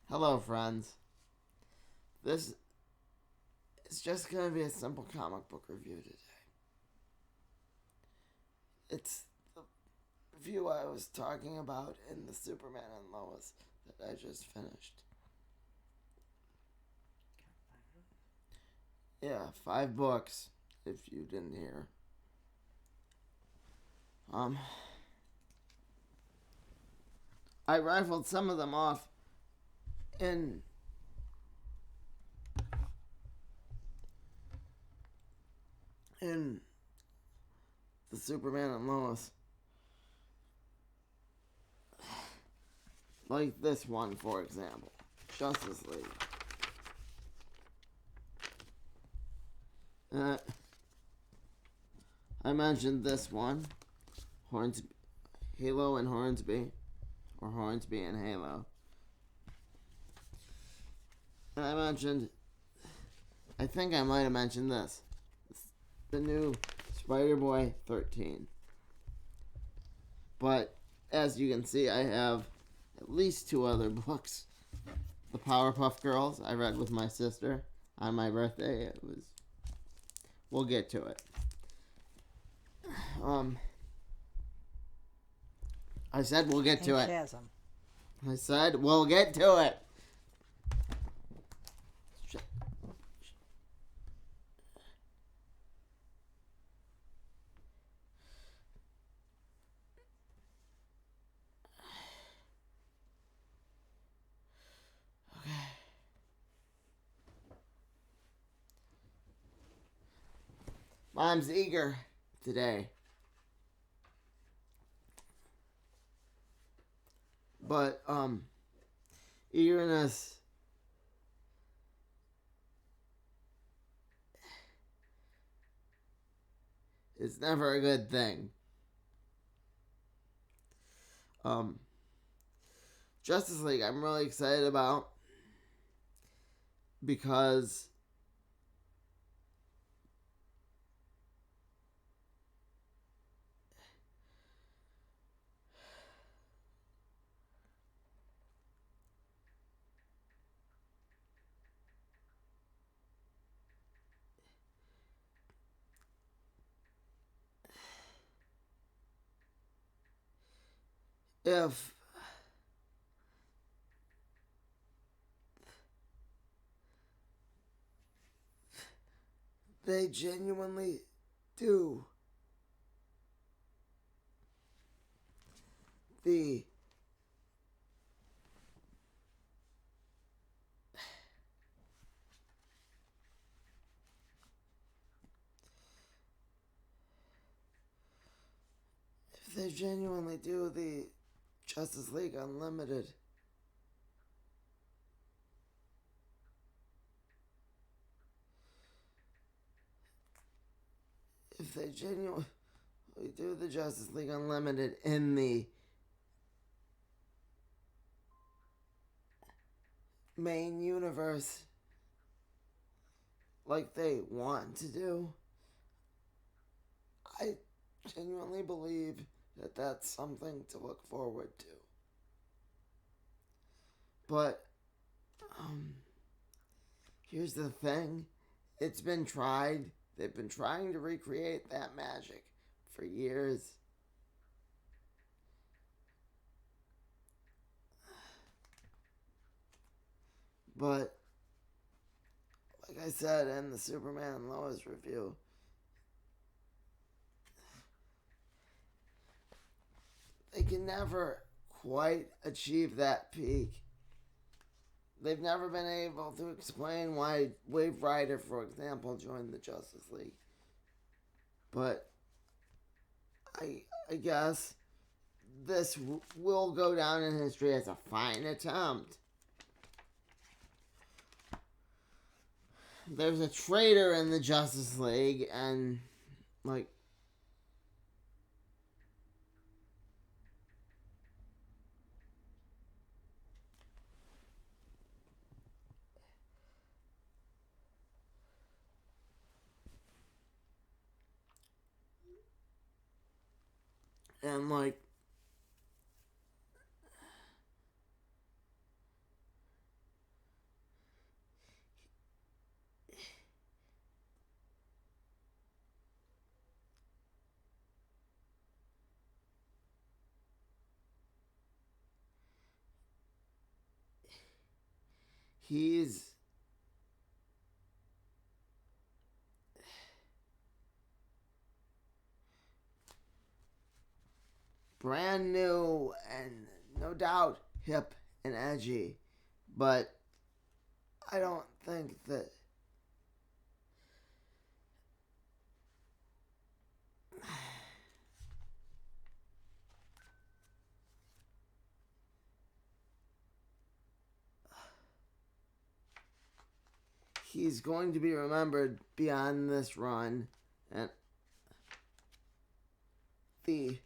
Hello, friends. This is just going to be a simple comic book review today. It's the review I was talking about in the Superman and Lois that I just finished. Yeah, 5 books, if you didn't hear. I rifled some of them off in the Superman and Lois. Like this one, for example. Justice League. I mentioned this one. Halo and Hornsby. Or Hornsby and Halo. And I think I might have mentioned this. The new Spiderboy 13. But, as you can see, I have at least 2 other books. The Powerpuff Girls, I read with my sister on my birthday. We'll get to it. I said we'll get to it. Chasm. I said we'll get to it. Mom's eager today. But, eagerness is never a good thing. Justice League, I'm really excited about because if they genuinely do the Justice League Unlimited, if they genuinely do the Justice League Unlimited in the main universe like they want to do, I genuinely believe that that's something to look forward to. But, here's the thing. It's been tried. They've been trying to recreate that magic for years. But, like I said in the Superman and Lois review, they can never quite achieve that peak. They've never been able to explain why Wave Rider, for example, joined the Justice League. But I guess this will go down in history as a fine attempt. There's a traitor in the Justice League, and, like, he's brand new and no doubt hip and edgy, but I don't think that he's going to be remembered beyond this run. And the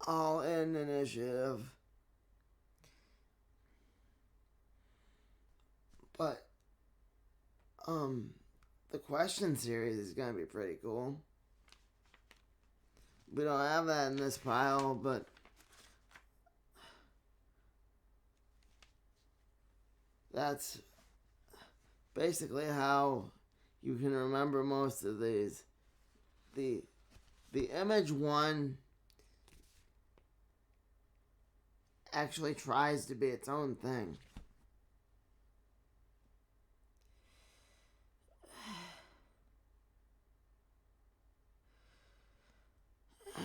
All-In initiative. But the question series is gonna be pretty cool. We don't have that in this pile, but that's basically how you can remember most of these. The image one actually tries to be its own thing.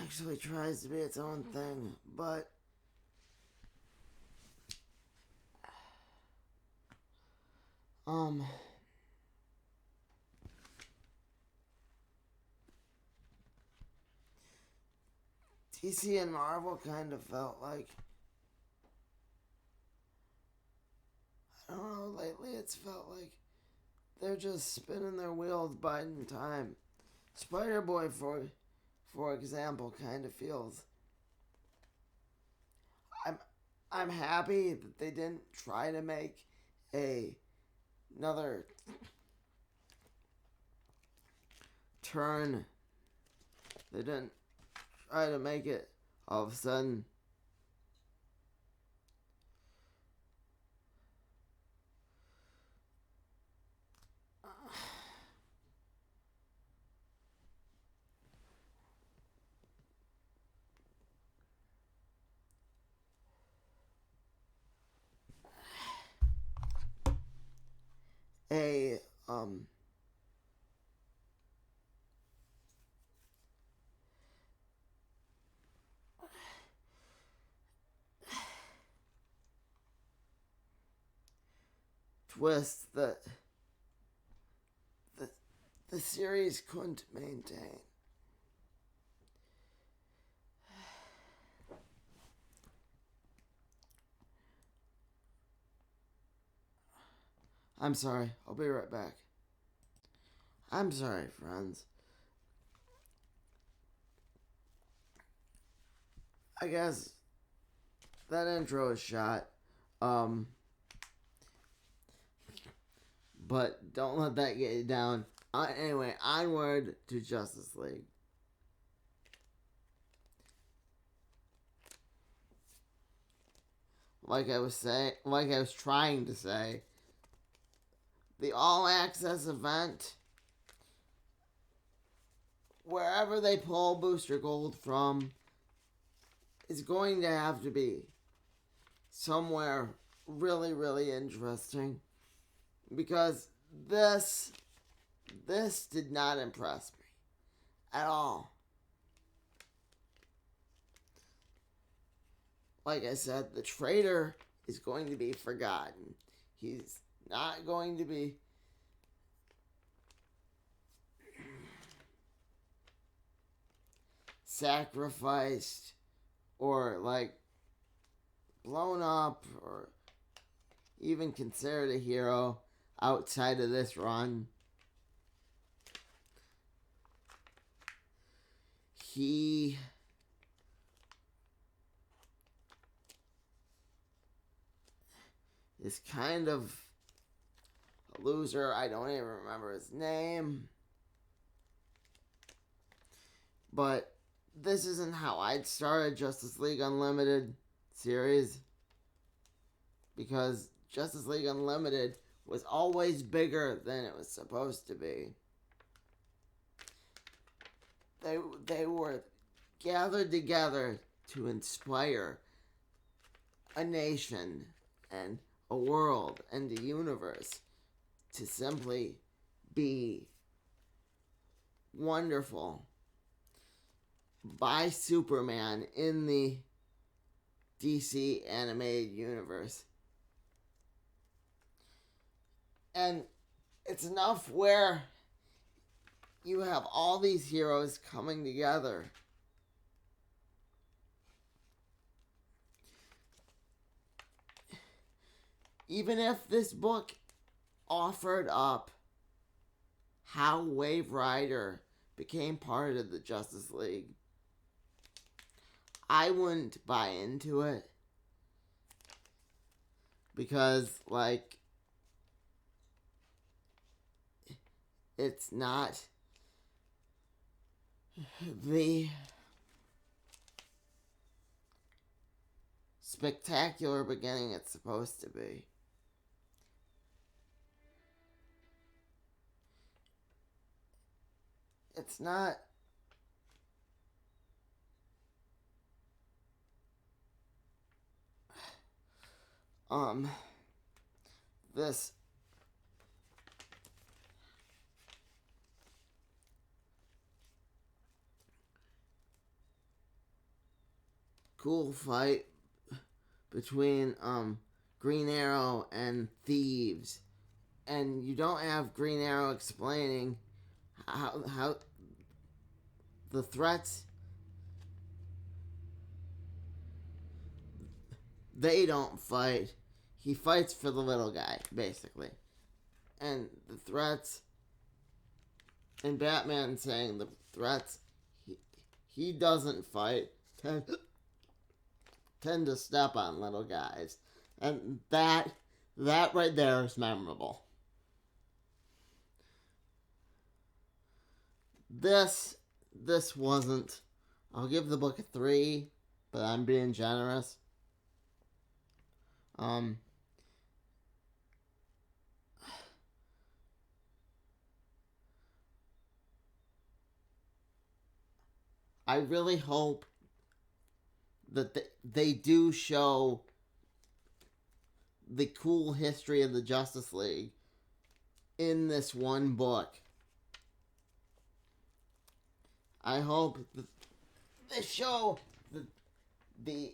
Actually tries to be its own thing, but DC and Marvel kind of felt like, I don't know, lately it's felt like they're just spinning their wheels biding time. Spiderboy, for example, kind of feels. I'm happy that they didn't try to make another turn. They didn't try to make it all of a sudden a twist that the series couldn't maintain. I'm sorry. I'll be right back. I'm sorry, friends. I guess that intro is shot. But don't let that get you down. Anyway, onward to Justice League. Like I was trying to say, the All Access event, wherever they pull Booster Gold from, is going to have to be somewhere really, really interesting. Because this did not impress me at all. Like I said, the traitor is going to be forgotten. He's not going to be sacrificed or like blown up or even considered a hero outside of this run. He is kind of a loser. I don't even remember his name. But this isn't how I'd start a Justice League Unlimited series. Because Justice League Unlimited was always bigger than it was supposed to be. They were gathered together to inspire a nation and a world and a universe to simply be wonderful by Superman in the DC animated universe. And it's enough where you have all these heroes coming together. Even if this book offered up how Wave Rider became part of the Justice League, I wouldn't buy into it. Because, like, it's not the spectacular beginning it's supposed to be. It's not this cool fight between Green Arrow and thieves, and you don't have Green Arrow explaining how the threats, they don't fight. He fights for the little guy, basically. And the threats, and Batman saying the threats he doesn't fight tend to step on little guys. And that right there is memorable. This wasn't. I'll give the book a 3, but I'm being generous. I really hope that they do show the cool history of the Justice League in this one book. I hope that they show the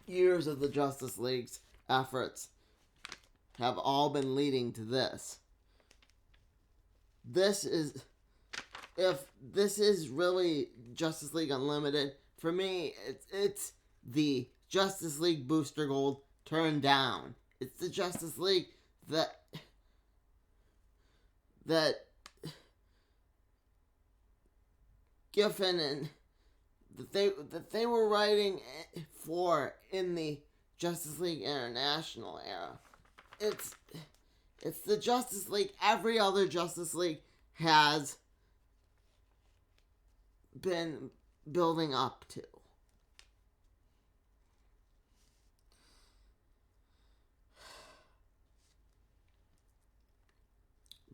years of the Justice League's efforts have all been leading to this. If this is really Justice League Unlimited, for me, it's the Justice League Booster Gold turned down. It's the Justice League that Giffen and that they were writing for in the Justice League International era. It's the Justice League every other Justice League has been building up to.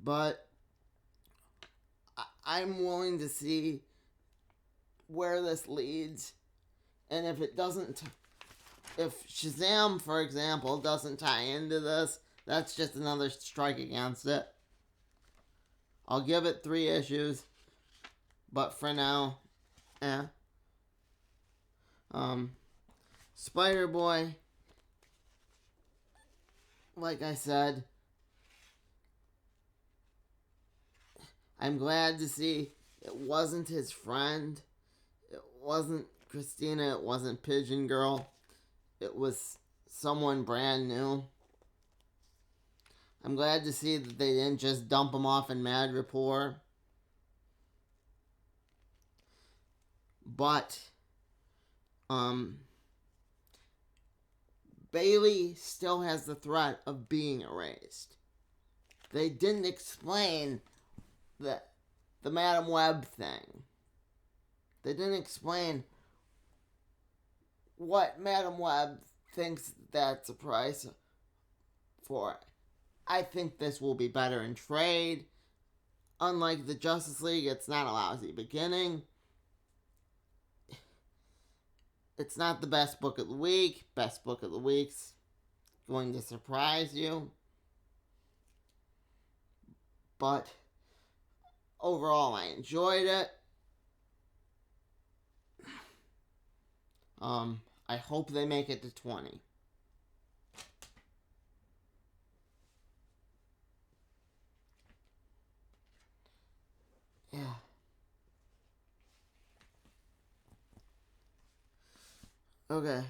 But I'm willing to see where this leads, and if Shazam, for example, doesn't tie into this, that's just another strike against it. I'll give it 3 issues, but for now, Spiderboy, like I said, I'm glad to see it wasn't his friend. It wasn't Christina. It wasn't Pigeon Girl. It was someone brand new. I'm glad to see that they didn't just dump him off in Mad Rapport. But, Bailey still has the threat of being erased. They didn't explain the Madam Web thing. They didn't explain what Madam Web thinks that's a price for. I think this will be better in trade. Unlike the Justice League, it's not a lousy beginning. It's not the best book of the week. Best book of the week's going to surprise you. But overall, I enjoyed it. I hope they make it to 20. Yeah. Okay.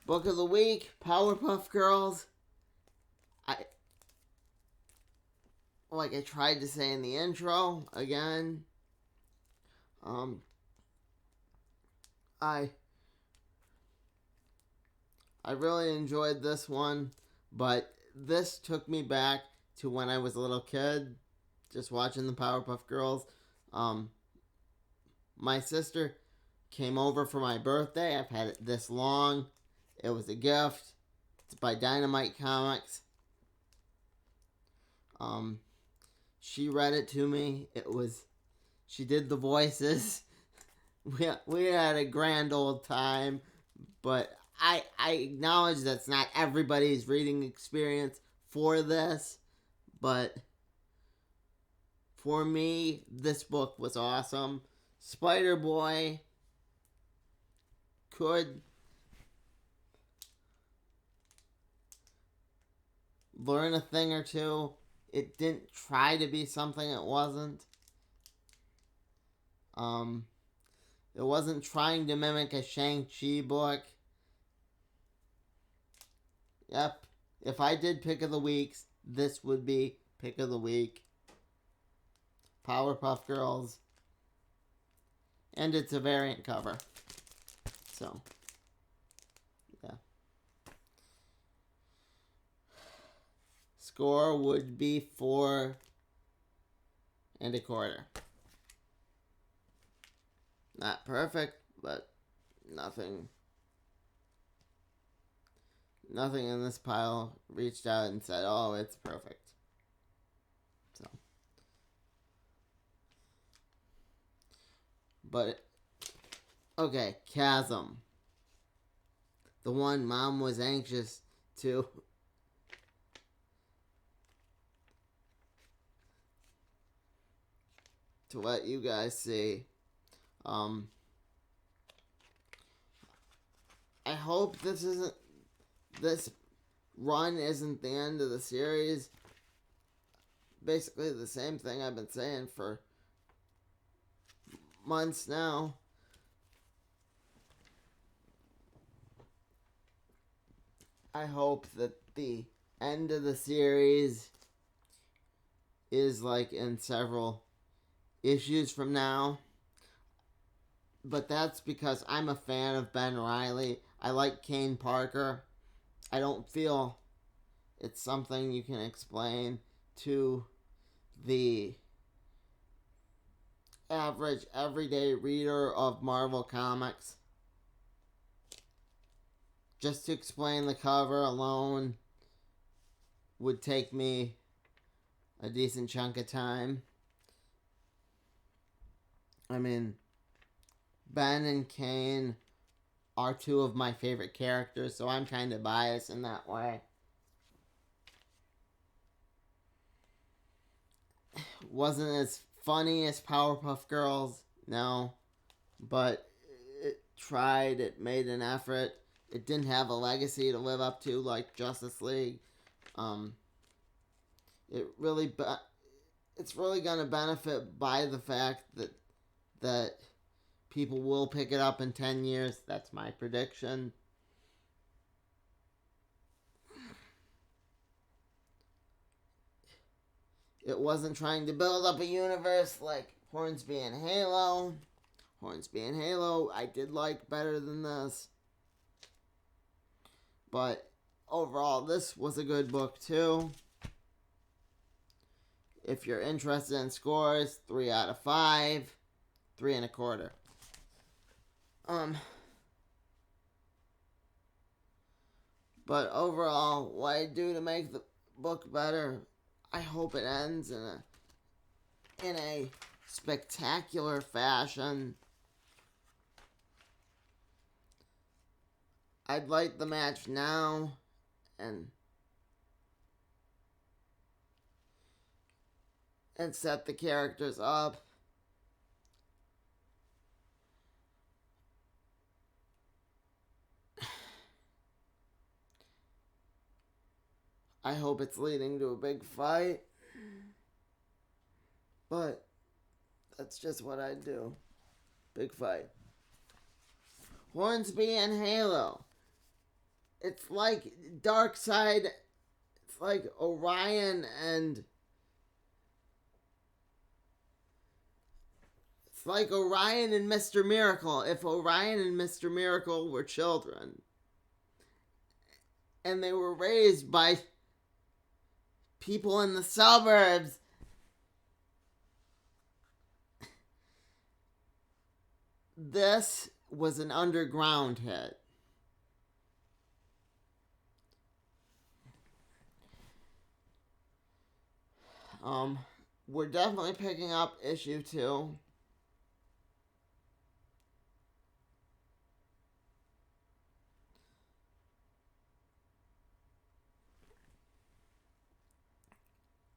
Book of the week, Powerpuff Girls. Like I tried to say in the intro, again, I really enjoyed this one, but this took me back to when I was a little kid, just watching the Powerpuff Girls. My sister came over for my birthday. I've had it this long. It was a gift. It's by Dynamite Comics. She read it to me. She did the voices. We had a grand old time, but I acknowledge that's not everybody's reading experience for this, but for me, this book was awesome. Spiderboy could learn a thing or two. It didn't try to be something it wasn't. It wasn't trying to mimic a Shang-Chi book. Yep. If I did pick of the weeks, this would be pick of the week. Powerpuff Girls. And it's a variant cover. So, yeah. Score would be 4 1/4. Not perfect, but nothing in this pile reached out and said, oh, it's perfect. So, but, okay, Chasm. The one Mom was anxious to let you guys see. I hope this run isn't the end of the series. Basically the same thing I've been saying for months now. I hope that the end of the series is like in several issues from now. But that's because I'm a fan of Ben Reilly. I like Kane Parker. I don't feel it's something you can explain to the average, everyday reader of Marvel Comics. Just to explain the cover alone would take me a decent chunk of time. I mean, Ben and Kane are two of my favorite characters, so I'm kind of biased in that way. Wasn't as funny as Powerpuff Girls, no, but it tried, it made an effort. It didn't have a legacy to live up to like Justice League. It's really gonna benefit by the fact that people will pick it up in 10 years. That's my prediction. It wasn't trying to build up a universe like Hornsby and Halo. Hornsby and Halo I did like better than this. But overall, this was a good book too. If you're interested in scores, 3 out of 5, 3 1/4. But overall, what I do to make the book better, I hope it ends in a spectacular fashion. I'd light the match now and set the characters up. I hope it's leading to a big fight. But that's just what I do. Big fight. Hornsby and Halo. It's like Darkseid. It's like Orion and... It's like Orion and Mr. Miracle. If Orion and Mr. Miracle were children. And they were raised by people in the suburbs. This was an underground hit. We're definitely picking up issue 2.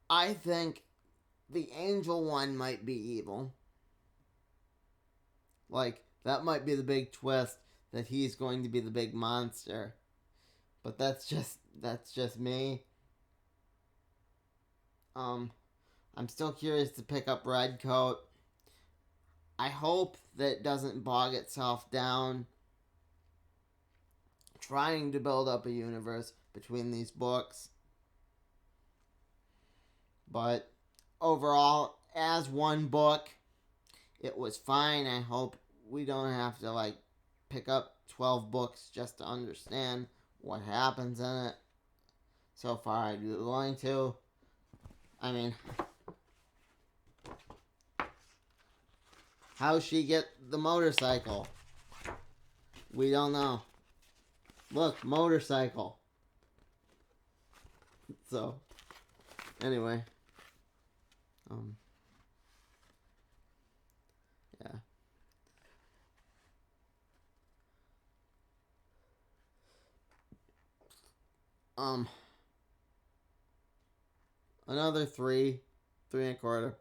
I think the Angel one might be evil. Like, that might be the big twist, that he's going to be the big monster. But that's just me. I'm still curious to pick up Redcoat. I hope that it doesn't bog itself down trying to build up a universe between these books. But overall, as one book, it was fine. I hope we don't have to, pick up 12 books just to understand what happens in it. So far, I'm going to. I mean, how she get the motorcycle? We don't know. Look, motorcycle. So, anyway. Yeah. Another 3.25.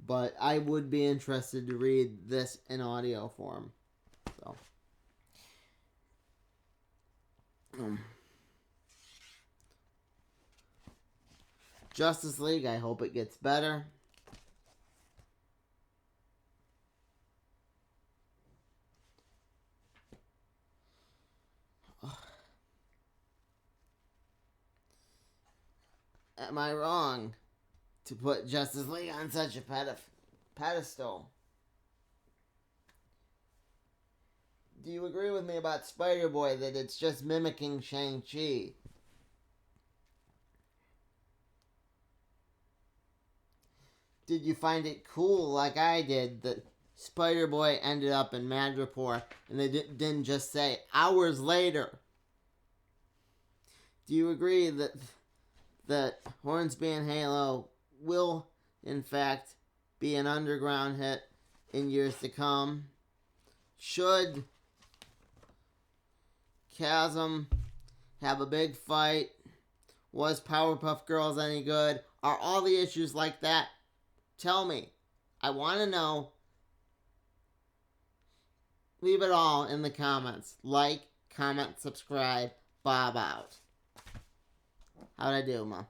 But I would be interested to read this in audio form. So. Justice League, I hope it gets better. Am I wrong to put Justice League on such a pedestal? Do you agree with me about Spiderboy that it's just mimicking Shang-Chi? Did you find it cool, like I did, that Spiderboy ended up in Madripoor and they didn't just say hours later? Do you agree that Hornsby and Halo will, in fact, be an underground hit in years to come? Should Chasm have a big fight? Was Powerpuff Girls any good? Are all the issues like that? Tell me. I want to know. Leave it all in the comments. Like, comment, subscribe. Bob out. How'd I do, Ma?